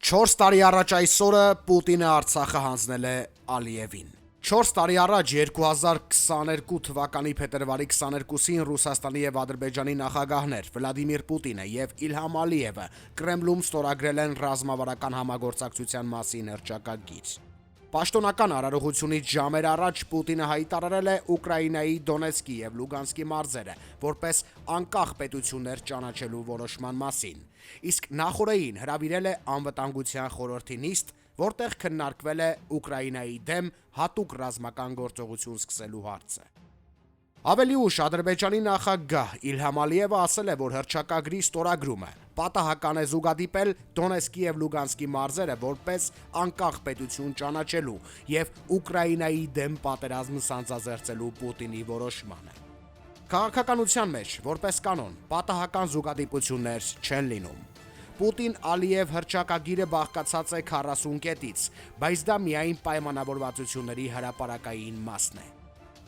4 տարի առաջ այսօրը Պուտինը Արցախը հանձնել է Ալիևին։ 4 տարի առաջ 2022 թվականի փետրվարի 22-ին Ռուսաստանի եւ Ադրբեջանի նախագահներ Վլադիմիր Պուտինը եւ Իլհամ Ալիևը Կրեմլում ստորագրել են ռազմավարական համագործակցության մասին հռչակագիր։ Պաշտոնական արարողությունից ժամեր առաջ Պուտինը հայտարարել է Ուկրաինայի Դոնեցկի եւ Լուգանսկի մարզերը որպես անկախ պետություններ ճանաչելու որոշման մասին, իսկ նախորդին հրավիրել է Անվտանգության խորհրդի նիստ, որտեղ քննարկվել է Ուկրաինայի դեմ հատուկ ռազմական գործողություն սկսելու հարցը։ Ավելի ուշ Ադրբեջանի նախագահ Իլհամ Ալիևը ասել է, որ հռչակագրի ստորագրումը պատահական է զուգադիպել Դոնեցկի եւ Լուգանսկի մարզերը որպես անկախ պետություն ճանաչելու եւ Ուկրաինայի դեմ պատերազմ սանձազերծելու Պուտինի որոշմանը։ Քաղաքականության մեջ, որպես կանոն, պատահական զուգադիպություններ չեն լինում։ Պուտին-Ալիև հռչակագիրը բաղկացած է 40 կետից, բայց դա միայն պայմանավորվածությունների հրապարակային մասն է։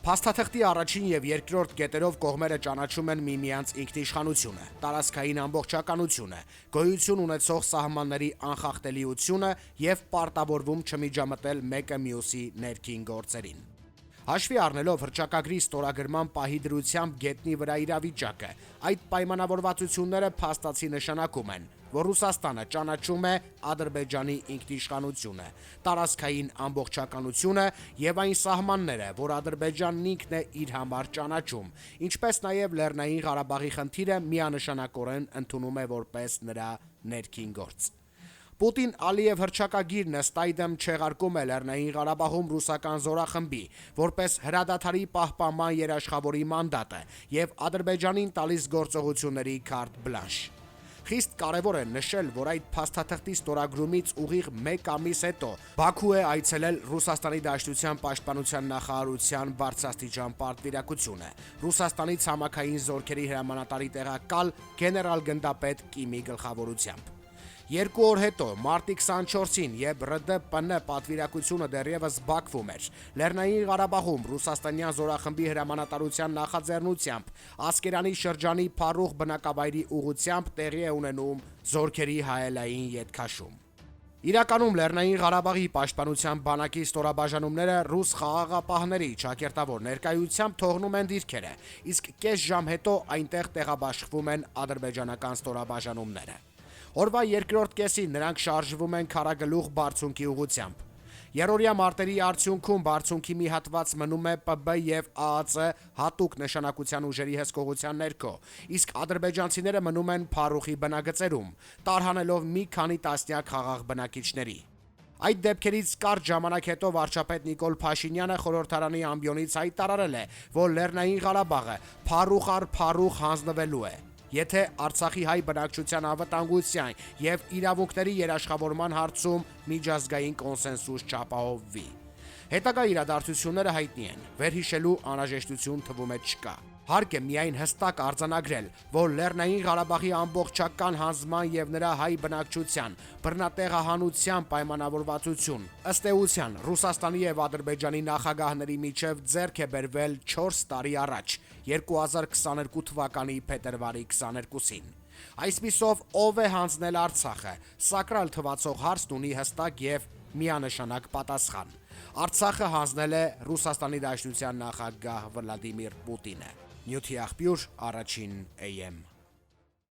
Փաստաթղթի առաջին եւ երկրորդ կետերով կողմերը ճանաչում են միմյանց ինքնիշխանությունը, տարածքային ամբողջականությունը, գոյություն ունեցող սահմանների անխախտելիությունը եւ պարտավորվում չմիջամտել մեկը մյուսի ներքին գործերին։ Հաշվի առնելով հռչակագրի ստորագրման պահի դրությամբ գետնի վրա իրավիճակը, այդ պայմանավորվածությունները փաստացի նշանակում են, որ Ռուսաստանը ճանաչում է Ադրբեջանի ինքնիշխանությունը, տարածքային ամբողջականությունը եւ այն սահմանները, որ Ադրբեջանն ինքն է իր համար ճանաչում, ինչպես նաեւ Լեռնային Ղարաբաղի խնդիրը միանշանակորեն ընդունում է որպես նրա ներքին գործ։ Պուտին-Ալիև հռչակագիրն ըստ այդմ չեղարկում է Լեռնային Ղարաբաղում ռուսական զորախմբի, որպես հրադադարի պահպանման երաշխավորի մանդատը եւ Ադրբեջանին տալիս գործողությունների կարտ բլանշ։ Խիստ կարևոր է նշել, որ այդ փաստաթղթի ստորագրումից ուղիղ 1 ամիս հետո Բաքու է այցելել Ռուսաստանի Դաշնության պաշտպանության նախարարության բարձրաստիճան պարտվիրակությունը, Ռուսաստանի ցամաքային զորքերի հրամանատարի տեղակալ գեներալ գնդապետ Կիմի գլխավորությամբ։ 2 օր հետո, մարտի 24-ին, երբ ՌԴՊՆ պատվիրակությունը դեռևս Բաքվում էր, Լեռնային Ղարաբաղում ռուսաստանյան զորախմբի հրամանատարության նախաձեռնությամբ Ասկերանի շրջանի Փարուխ բնակավայրի ուղղությամբ տեղի է ունենում զորքերի հայելային ետքաշում։ Իրականում Լեռնային Ղարաբաղի պաշտպանության բանակի ստորաբաժանումները ռուս խաղաղապահների ճակերտավոր ներկայությամբ թողնում են դիրքերը, իսկ կես ժամ հետո այնտեղ տեղաբաշխվում են ադրբեջանական ստորաբաժանումները։ Օրվա երկրորդ կեսին նրանք շարժվում են Քարագլուխ բարձունքի ուղղությամբ։ Երրորդյա մարտերի արդյունքում բարձունքի մի հատված մնում է ՊԲ եւ ԱԱԾ հատուկ նշանակության ուժերի հսկողության ներքո, իսկ ադրբեջանցիները մնում են Փարուխի բնագծերում, տարհանելով մի քանի տասնյակ խաղաղ բնակիչների։ Այդ դեպքերից կարճ ժամանակ հետո վարչապետ Նիկոլ Փաշինյանը խորհրդարանի ամբիոնից հայտարարել է, որ Լեռնային Ղարաբաղը փարուխ առ փարուխ հանձնվելու է, եթե Արցախի հայ բնակչության անվտանգության եւ իրավունքների երաշխավորման հարցում միջազգային կոնսենսուս չապահովվի։ Հետագա իրադարձությունները հայտնի են, վերհիշելու անհրաժեշտություն թվում է չկա։ Հարկ է միայն հստակ արձանագրել, որ Լեռնային Ղարաբաղի ամբողջական հանձնման եւ նրա հայ բնակչության բռնատեղահանության պայմանավորվածություն ըստ էության Ռուսաստանի եւ Ադրբեջանի նախագահների միջև ձեռք է բերվել 4 տարի առաջ, 2022 թվականի փետրվարի 22-ին։ Այսպիսով, ով է հանձնել Արցախը, սակրալ թվացող հարցն ունի հստակ եւ միանշանակ պատասխան։ Արցախը հանձնել է Ռուսաստանի Դաշնության նախագահ Վլադիմիր Պուտինը։ Նյութի աղբյուր, Առաջին AM։